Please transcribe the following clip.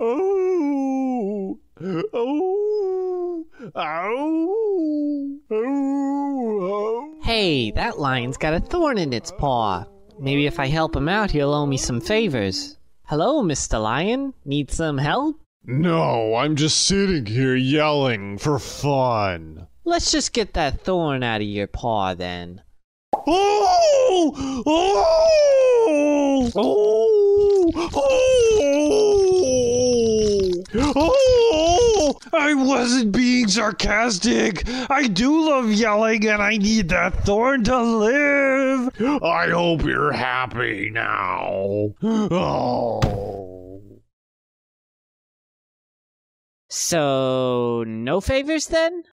Oh, oh, ow, oh. Hey, that lion's got a thorn in its paw. Maybe if I help him out, he'll owe me some favors. Hello, Mr. Lion. Need some help? No, I'm just sitting here yelling for fun. Let's just get that thorn out of your paw, then. Oh! Oh! Oh! Oh! Oh! I wasn't being sarcastic. I do love yelling and I need that thorn to live. I hope you're happy now. Oh. So, no favors then?